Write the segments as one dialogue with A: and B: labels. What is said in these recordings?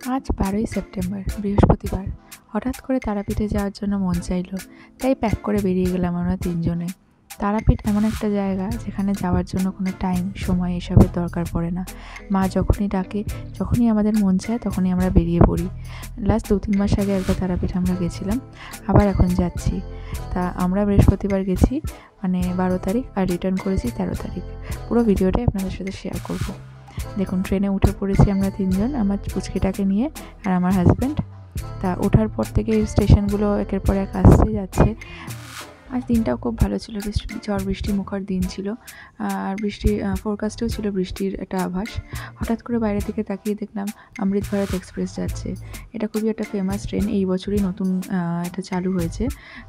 A: আজ 12ই সেপ্টেম্বর বৃহস্পতিবার। হঠাৎ করে তারাপীঠে যাওয়ার জন্য মন চাইলো, তাই প্যাক করে বেরিয়ে গেলাম আমরা তিনজনে। তারাপীঠ এমন একটা জায়গা যেখানে যাওয়ার জন্য কোনো টাইম সময় এসবের দরকার পড়ে না। মা যখনই ডাকে, যখনই আমাদের মন চায় তখনই আমরা বেরিয়ে পড়ি। লাস্ট 2-3 মাস আগে একবার তারাপীঠ আমরা গেছিলাম, আবার এখন যাচ্ছি। তা আমরা বৃহস্পতিবার গেছি, মানে 12 তারিখ, আর রিটার্ন করেছি 13 তারিখ। পুরো ভিডিওটাই আপনাদের সাথে শেয়ার করব। দেখুন, ট্রেনে উঠে পড়েছি আমরা তিনজন, আমার পুচকিটাকে নিয়ে আর আমার হাজব্যান্ড। তা ওঠার পর থেকে স্টেশনগুলো একের পর এক আসছে যাচ্ছে। আজ দিনটাও খুব ভালো ছিল, ঝড় বৃষ্টি মুখর দিন ছিল, আর বৃষ্টির ফোরকাস্টেও ছিল বৃষ্টির একটা আভাস। হঠাৎ করে বাইরের দিকে তাকিয়ে দেখলাম অমৃত ভারত এক্সপ্রেস যাচ্ছে। এটা খুবই একটা ফেমাস ট্রেন, এই বছরই নতুন এটা চালু হয়েছে।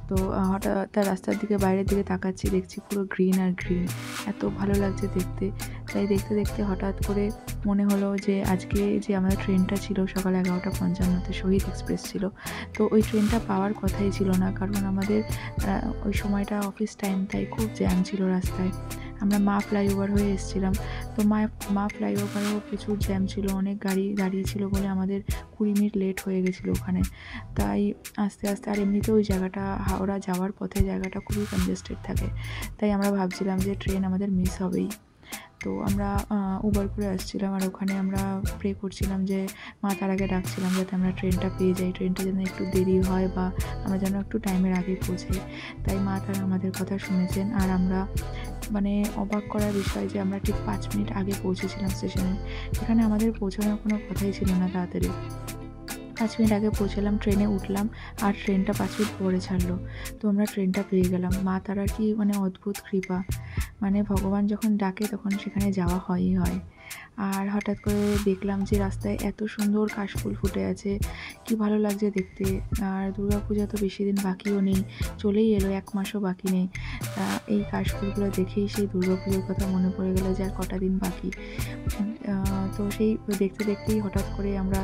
A: তো হঠাৎ তার রাস্তার দিকে বাইরের দিকে তাকাচ্ছি, দেখছি পুরো গ্রিন আর গ্রিন, এত ভালো লাগছে দেখতে। তাই দেখতে দেখতে হঠাৎ করে মনে হলো যে আজকে যে আমাদের ট্রেনটা ছিল সকাল 11:55-তে, শহীদ এক্সপ্রেস ছিল। তো ওই ট্রেনটা পাওয়ার কথাই ছিল না, কারণ আমাদের ওই সময়টা অফিস টাইম, তাই খুব জ্যাম ছিল রাস্তায়। আমরা মা ফ্লাইওভার হয়ে এসেছিলাম, তো মা ফ্লাইওভারেও প্রচুর জ্যাম ছিল, অনেক গাড়ি দাঁড়িয়ে ছিল বলে আমাদের 20 মিনিট লেট হয়ে গেছিলো ওখানে। তাই আস্তে আস্তে, আর এমনিতেও ওই জায়গাটা হাওড়া যাওয়ার পথে জায়গাটা খুবই কনজেস্টেড থাকে, তাই আমরা ভাবছিলাম যে ট্রেন আমাদের মিস হবেই। তো আমরা উবার করে আসছিলাম, আর ওখানে আমরা প্রে করছিলাম যে মা তার আগে ডাকছিলাম যাতে আমরা ট্রেনটা পেয়ে যাই, ট্রেনটা যেন একটু দেরি হয় বা আমরা যেন একটু টাইমের আগে পৌঁছাই। তাই মা তারা আমাদের কথা শুনেছেন, আর আমরা মানে অবাক করার বিষয় যে আমরা ঠিক 5 মিনিট আগে পৌঁছেছিলাম স্টেশনে, যেখানে আমাদের পৌঁছানোর কোনো কথাই ছিল না তাড়াতাড়ি। 5 মিনিট আগে পৌঁছালাম, ট্রেনে উঠলাম, আর ট্রেনটা 5 মিনিট পরে ছাড়লো। তো আমরা ট্রেনটা পেয়ে গেলাম। মা তারার কি মানে অদ্ভুত কৃপা, মানে ভগবান যখন ডাকে তখন সেখানে যাওয়া হয়ই হয়। আর হঠাৎ করে দেখলাম যে রাস্তায় এত সুন্দর কাশফুল ফুটে আছে, কি ভালো লাগছে দেখতে। আর দুর্গাপূজা তো বেশি দিন বাকিও নেই, চলেই এলো, 1 মাসও বাকি নেই। এই কাশফুলগুলো দেখেই সেই দুর্গাপুজোর কথা মনে পড়ে গেলো যে আর কটা দিন বাকি। তো সেই দেখতে দেখতেই হঠাৎ করে আমরা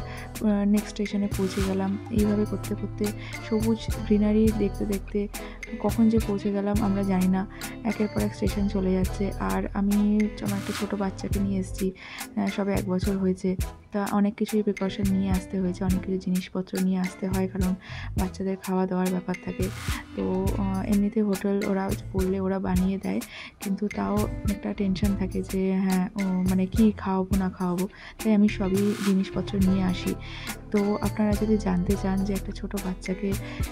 A: নেক্সট স্টেশনে পৌঁছে গেলাম। এইভাবে করতে করতে সবুজ গ্রিনারি দেখতে দেখতে কখন যে পৌঁছে গেলাম আমরা জানি না। একের পর এক স্টেশন চলে যাচ্ছে, আর আমি আমার একটা ছোটো বাচ্চাকে নিয়ে এসেছি, সবে 1 বছর হয়েছে। তা অনেক কিছুই প্রিকশন নিয়ে আসতে হয়েছে, অনেক কিছু জিনিসপত্র নিয়ে আসতে হয়, কারণ বাচ্চাদের খাওয়া দাওয়ার ব্যাপার থাকে। তো এমনিতে হোটেল ওরা বললে ওরা বানিয়ে দেয়, কিন্তু তাও একটা টেনশন থাকে যে হ্যাঁ মানে কি খাওয়াবো না খাওয়াবো, তাই আমি সবই জিনিসপত্র নিয়ে আসি। তো আপনারা যদি জানতে চান যে একটা ছোটো বাচ্চাকে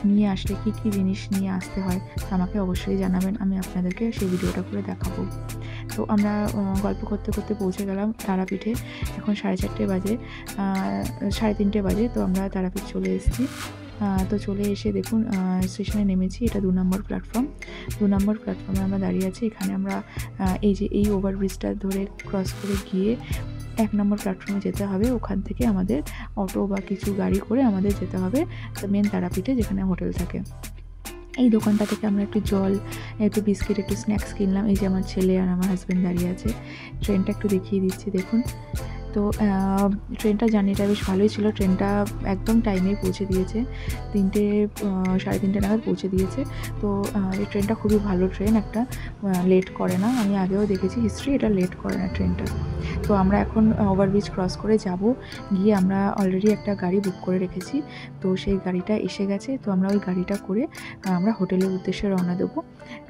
A: নিয়ে আসলে কী কী জিনিস নিয়ে আসতে হয়, তো আমাকে অবশ্যই জানাবেন, আমি আপনাদেরকে সেই ভিডিওটা করে দেখাবো। তো আমরা গল্প করতে করতে পৌঁছে গেলাম তারাপীঠে। এখন 4:30 বাজে, 3:30 বাজে। তো আমরা তারাপীঠ চলে এসেছি। তো চলে এসে দেখুন স্টেশনে নেমেছি, এটা 2 নম্বর প্ল্যাটফর্ম। 2 নম্বর প্ল্যাটফর্মে আমরা দাঁড়িয়ে আছি। এখানে আমরা এই ওভারব্রিজটা ধরে ক্রস করে গিয়ে 1 নম্বর প্ল্যাটফর্মে যেতে হবে। ওখান থেকে আমাদের অটো বা কিছু গাড়ি করে আমাদের যেতে হবে মেন তারাপীঠে, যেখানে হোটেল থাকে। এই দোকানটা থেকে আমরা একটু জল, একটু বিস্কিট, একটু স্ন্যাক্স কিনলাম। এই যে আমার ছেলে আর আমার হাজব্যান্ড দাঁড়িয়ে আছে। ট্রেনটা একটু দেখিয়ে দিচ্ছি, দেখুন। তো ট্রেনটা জার্নিটা বেশ ভালোই ছিল, ট্রেনটা একদম টাইমেই পৌঁছে দিয়েছে, 3:30 নাগাদ পৌঁছে দিয়েছে। তো এই ট্রেনটা খুবই ভালো ট্রেন, একটা লেট করে না। আমি আগেও দেখেছি হিস্ট্রি, এটা লেট করে না ট্রেনটা। তো আমরা এখন ওভারব্রিজ ক্রস করে যাব, গিয়ে আমরা অলরেডি একটা গাড়ি বুক করে রেখেছি, তো সেই গাড়িটা এসে গেছে। তো আমরা ওই গাড়িটা করে আমরা হোটেলের উদ্দেশ্যে রওনা দেবো।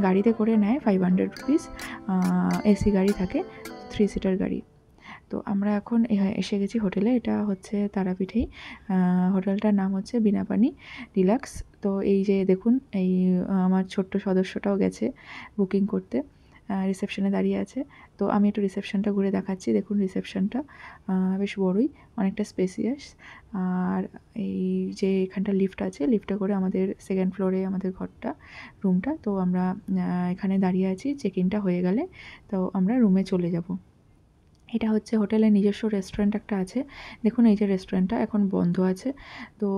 A: গাড়িতে করে নেয় 500 রুপিস, এসি গাড়ি থাকে, 3 সিটার গাড়ি। তো আমরা এখন এসে গেছি হোটেলে, এটা হচ্ছে তারাপীঠেই। হোটেলটার নাম হচ্ছে বিনাপানি ডিলাক্স। তো এই যে দেখুন, এই আমার ছোট্ট সদস্যটাও গেছে বুকিং করতে, রিসেপশনে দাঁড়িয়ে আছে। তো আমি একটু রিসেপশনটা ঘুরে দেখাচ্ছি, দেখুন রিসেপশনটা বেশ বড়ই, অনেকটা স্পেসিয়াস। আর এই যে এখানটা লিফট আছে, লিফটে করে আমাদের 2nd ফ্লোরে আমাদের ঘরটা, রুমটা। তো আমরা এখানে দাঁড়িয়ে আছি, চেক ইনটা হয়ে গেলে তো আমরা রুমে চলে যাব। এটা হচ্ছে হোটেলের নিজস্ব রেস্টুরেন্ট একটা আছে, দেখুন এই যে রেস্টুরেন্টটা এখন বন্ধ আছে। তো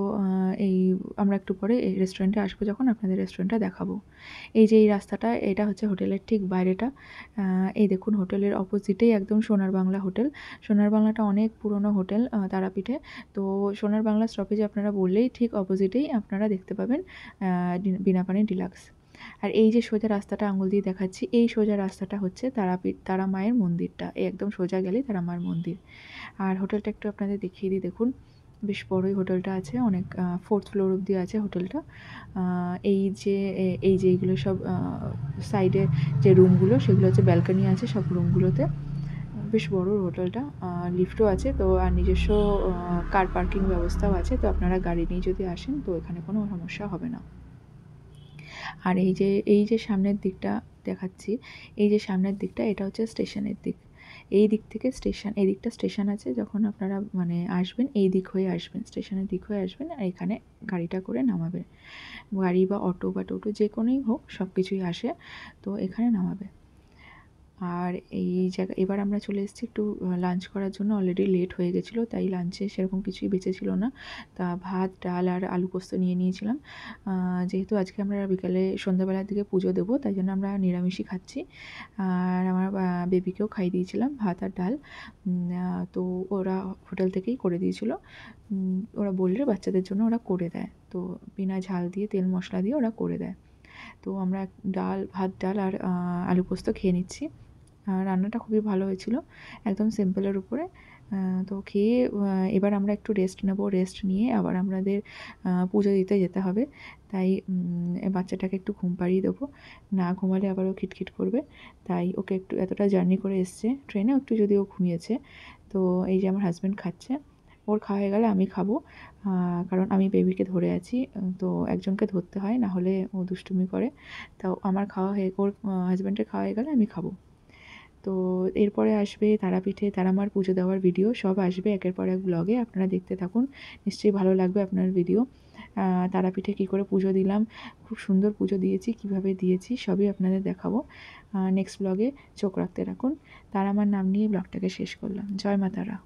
A: এই আমরা একটু পরে এই রেস্টুরেন্টে আসবো, যখন আপনাদের রেস্টুরেন্টটা দেখাবো। এই যে এই রাস্তাটা, এটা হচ্ছে হোটেলের ঠিক বাইরেটা। এই দেখুন হোটেলের অপোজিটেই একদম সোনার বাংলা হোটেল। সোনার বাংলাটা অনেক পুরনো হোটেল তারাপীঠে। তো সোনার বাংলা স্টপেজে আপনারা বললেই ঠিক অপোজিটেই আপনারা দেখতে পাবেন বিনাপানি ডিলাক্স। আর এই যে সোজা রাস্তাটা আঙুল দিয়ে দেখাচ্ছি, এই সোজা রাস্তাটা হচ্ছে তারাপীঠ, তারা মায়ের মন্দিরটা, এই একদম সোজা গেলেই তারা মায়ের মন্দির। আর হোটেলটা একটু আপনাদের দেখিয়ে দিই, দেখুন বেশ বড়ই হোটেলটা আছে, অনেক 4th ফ্লোর অবধি আছে হোটেলটা। এই যে এইগুলো সব সাইডে যে রুমগুলো সেগুলো হচ্ছে ব্যালকনি আছে সব রুমগুলোতে। বেশ বড় হোটেলটা। লিফটও আছে তো, আর নিজস্ব কার পার্কিং ব্যবস্থাও আছে, তো আপনারা গাড়ি নিয়ে যদি আসেন তো এখানে কোনো সমস্যা হবে না। আর এই যে সামনের দিকটা দেখাচ্ছি, এই যে সামনের দিকটা এটা হচ্ছে স্টেশনের দিক। এই দিক থেকে স্টেশন, এই দিকটা স্টেশন আছে, যখন আপনারা মানে আসবেন এই দিক হয়ে আসবেন, স্টেশনের দিক হয়ে আসবেন আর এখানে গাড়িটা করে নামাবে। গাড়ি বা অটো বা টোটো যে কোনোই হোক সব কিছুই আসে, তো এখানে নামাবে। আর এই জায়গা এবার আমরা চলে এসেছি একটু লাঞ্চ করার জন্য। অলরেডি লেট হয়ে গেছিলো, তাই লাঞ্চে সেরকম কিছুই বেঁচে ছিল না। তা ভাত, ডাল আর আলু পোস্ত নিয়ে নিয়েছিলাম। যেহেতু আজকে আমরা বিকালে সন্ধ্যাবেলার দিকে পুজো দেবো, তাই জন্য আমরা নিরামিষই খাচ্ছি। আর আমার বেবিকেও খাইয়ে দিয়েছিলাম ভাত আর ডাল। তো ওরা হোটেল থেকেই করে দিয়েছিলো। ওরা বললে বাচ্চাদের জন্য ওরা করে দেয়, তো বিনা ঝাল দিয়ে তেল মশলা দিয়ে ওরা করে দেয়। তো আমরা ভাত, ডাল আর আলু পোস্ত খেয়ে নিচ্ছি। রান্নাটা খুবই ভালো হয়েছিল, একদম সিম্পলের উপরে। তো খেয়ে এবার আমরা একটু রেস্ট নেব। রেস্ট নিয়ে আবার আমাদের পুজো দিতে যেতে হবে। তাই বাচ্চাটাকে একটু ঘুম পাড়িয়ে দেবো, না ঘুমালে আবার ও খিটখিট করবে। তাই ওকে একটু, এতটা জার্নি করে এসছে ট্রেনে, একটু যদিও ঘুমিয়েছে। তো এই যে আমার হাজব্যান্ড খাচ্ছে, ওর খাওয়া হয়ে গেলে আমি খাবো। কারণ আমি বেবিকে ধরে আছি, তো একজনকে ধরতে হয়, না হলে ও দুষ্টুমি করে। তাও আমার খাওয়া হয়ে, ওর হাজব্যান্ডের খাওয়া হয়ে গেলে আমি খাবো। তো এরপরে আসবে তারাপীঠে তারামার পুজো দেওয়ার ভিডিও, সব আসবে একের পর এক ব্লগে, আপনারা দেখতে থাকুন। নিশ্চয়ই ভালো লাগবে আপনার ভিডিও। তারাপীঠে কী করে পুজো দিলাম, খুব সুন্দর পুজো দিয়েছি, কিভাবে দিয়েছি সবই আপনাদের দেখাবো। নেক্সট ব্লগে চোখ রাখতে রাখুন। তারামার নাম নিয়ে ব্লগটাকে শেষ করলাম। জয় মা তারা।